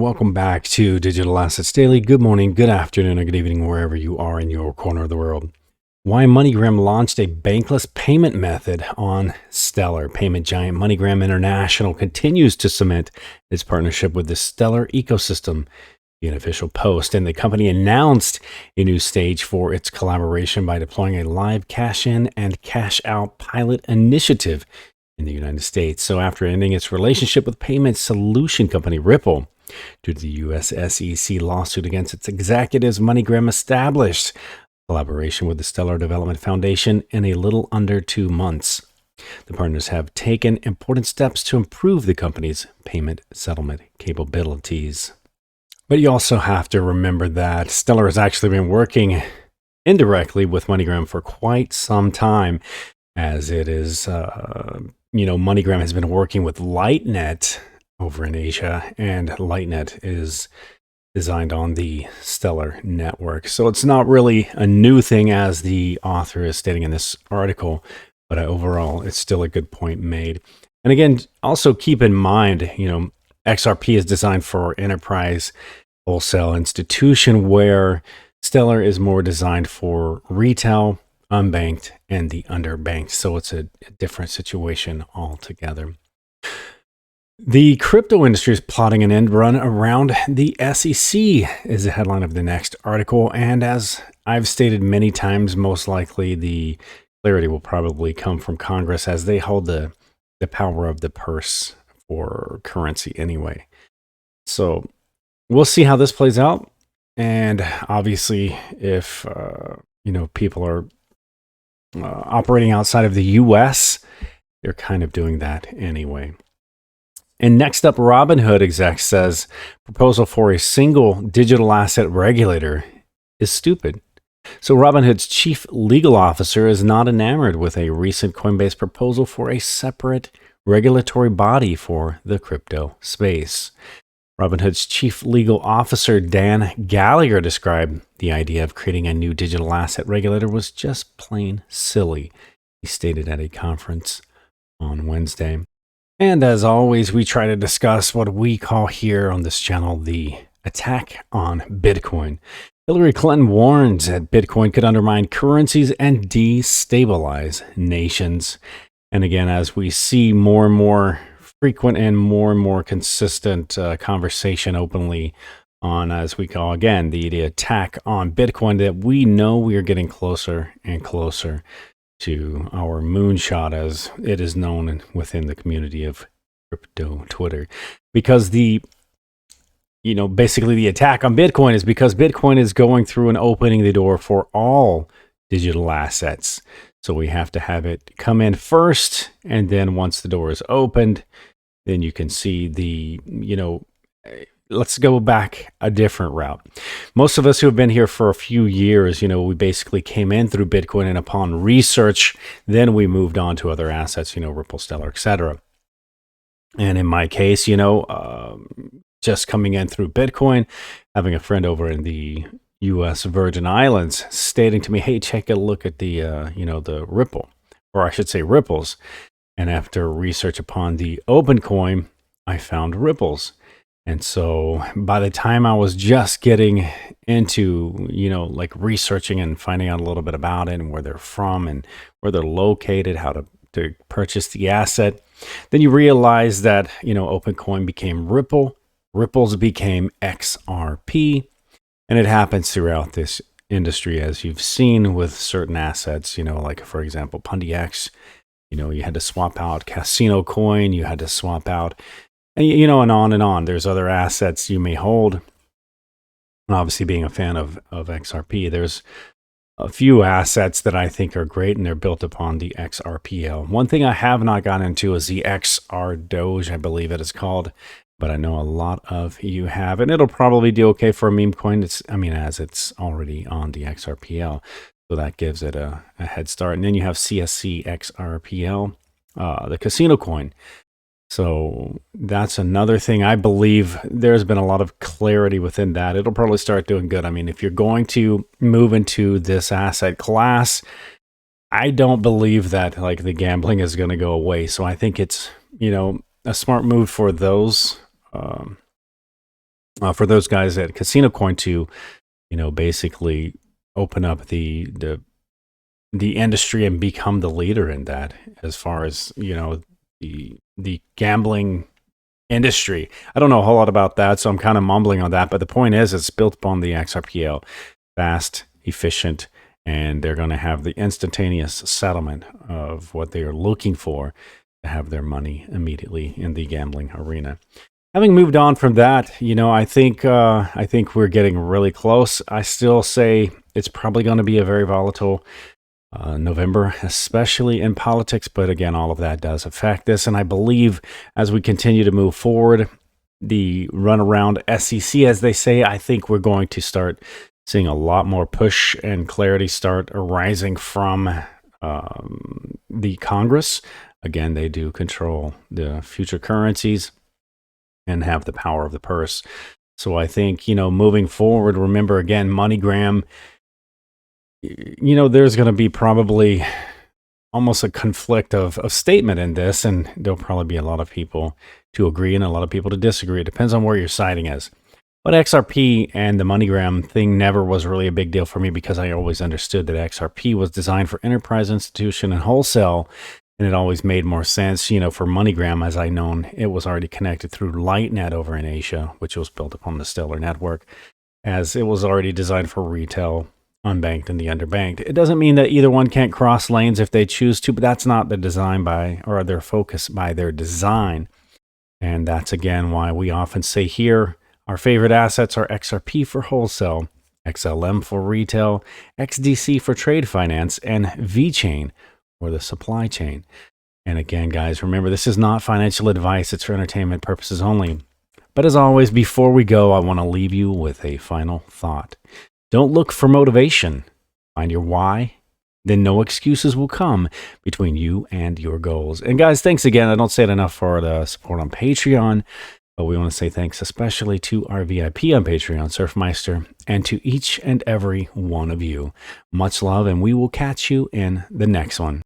welcome back to Digital Assets Daily. Good morning, good afternoon, or good evening, wherever you are in your corner of the world. Why Moneygram launched a bankless payment method on Stellar. Payment giant Moneygram International continues to cement its partnership with the Stellar ecosystem. The official post, and the company announced a new stage for its collaboration by deploying a live cash-in and cash-out pilot initiative in the United States. So after ending its relationship with payment solution company Ripple, due to the U.S. SEC lawsuit against its executives, Moneygram established collaboration with the Stellar Development Foundation in a little under 2 months. The partners have taken important steps to improve the company's payment settlement capabilities. But you also have to remember that Stellar has actually been working indirectly with Moneygram for quite some time, as it is, Moneygram has been working with LightNet over in Asia, and LightNet is designed on the Stellar network. So it's not really a new thing, as the author is stating in this article, but overall, it's still a good point made. And again, also keep in mind, XRP is designed for enterprise wholesale institution, where Stellar is more designed for retail, unbanked, and the underbanked. So it's a different situation altogether. The crypto industry is plotting an end run around the SEC is the headline of the next article. And as I've stated many times, most likely the clarity will probably come from Congress, as they hold the power of the purse for currency anyway. So we'll see how this plays out. And obviously, if people are operating outside of the U.S., they're kind of doing that anyway. And next up, Robinhood exec says proposal for a single digital asset regulator is stupid. So Robinhood's chief legal officer is not enamored with a recent Coinbase proposal for a separate regulatory body for the crypto space. Robinhood's chief legal officer, Dan Gallagher, described the idea of creating a new digital asset regulator was just plain silly, he stated at a conference on Wednesday. And as always, we try to discuss what we call here on this channel the attack on Bitcoin. Hillary Clinton warns that Bitcoin could undermine currencies and destabilize nations. And again, as we see more and more frequent and more consistent conversation openly on, as we call again, the attack on Bitcoin, that we know we are getting closer and closer to our moonshot, as it is known within the community of crypto Twitter. Because basically the attack on Bitcoin is because Bitcoin is going through and opening the door for all digital assets. So we have to have it come in first, and then once the door is opened, then you can see let's go back a different route. Most of us who have been here for a few years, we basically came in through Bitcoin, and upon research, then we moved on to other assets, Ripple, Stellar, etc. And in my case, just coming in through Bitcoin, having a friend over in the U.S. Virgin Islands stating to me, hey, take a look at the Ripple, or I should say Ripples. And after research upon the open coin, I found Ripples. And so by the time I was just getting into, researching and finding out a little bit about it and where they're from and where they're located, how to purchase the asset, then you realize that, OpenCoin became Ripple, Ripples became XRP, and it happens throughout this industry, as you've seen with certain assets, like, for example, PundyX. You had to swap out Casino Coin, you had to swap out, and on and on. There's other assets you may hold. And obviously, being a fan of XRP, there's a few assets that I think are great, and they're built upon the XRPL. One thing I have not gotten into is the XR Doge, I believe it is called, but I know a lot of you have, and it'll probably do okay for a meme coin. As it's already on the XRPL. So that gives it a head start. And then you have CSC XRPL, the casino coin. So that's another thing. I believe there's been a lot of clarity within that. It'll probably start doing good. If you're going to move into this asset class, I don't believe that the gambling is going to go away. So I think it's, a smart move for those for those guys at Casino Coin to, basically open up the industry and become the leader in that, as far as the gambling industry. I don't know a whole lot about that, so I'm kind of mumbling on that. But the point is, it's built upon the XRPL, fast, efficient, and they're going to have the instantaneous settlement of what they are looking for to have their money immediately in the gambling arena. Having moved on from that, I think we're getting really close. I still say it's probably going to be a very volatile November, especially in politics. But again, all of that does affect this. And I believe as we continue to move forward, the runaround SEC, as they say, I think we're going to start seeing a lot more push and clarity start arising from the Congress. Again, they do control the future currencies and have the power of the purse. So I think, moving forward, remember again, MoneyGram, there's going to be probably almost a conflict of statement in this, and there'll probably be a lot of people to agree and a lot of people to disagree. It depends on where your siding is. But XRP and the MoneyGram thing never was really a big deal for me, because I always understood that XRP was designed for enterprise, institution, and wholesale. And it always made more sense, for MoneyGram, as I known, it was already connected through LightNet over in Asia, which was built upon the Stellar network, as it was already designed for retail, unbanked, and the underbanked. It doesn't mean that either one can't cross lanes if they choose to, but that's not the design or their focus by their design. And that's, again, why we often say here, our favorite assets are XRP for wholesale, XLM for retail, XDC for trade finance, and VeChain or the supply chain. And again, guys, remember, this is not financial advice. It's for entertainment purposes only. But as always, before we go, I want to leave you with a final thought. Don't look for motivation. Find your why. Then no excuses will come between you and your goals. And guys, thanks again. I don't say it enough for the support on Patreon. But we want to say thanks especially to our VIP on Patreon, Surfmeister, and to each and every one of you. Much love, and we will catch you in the next one.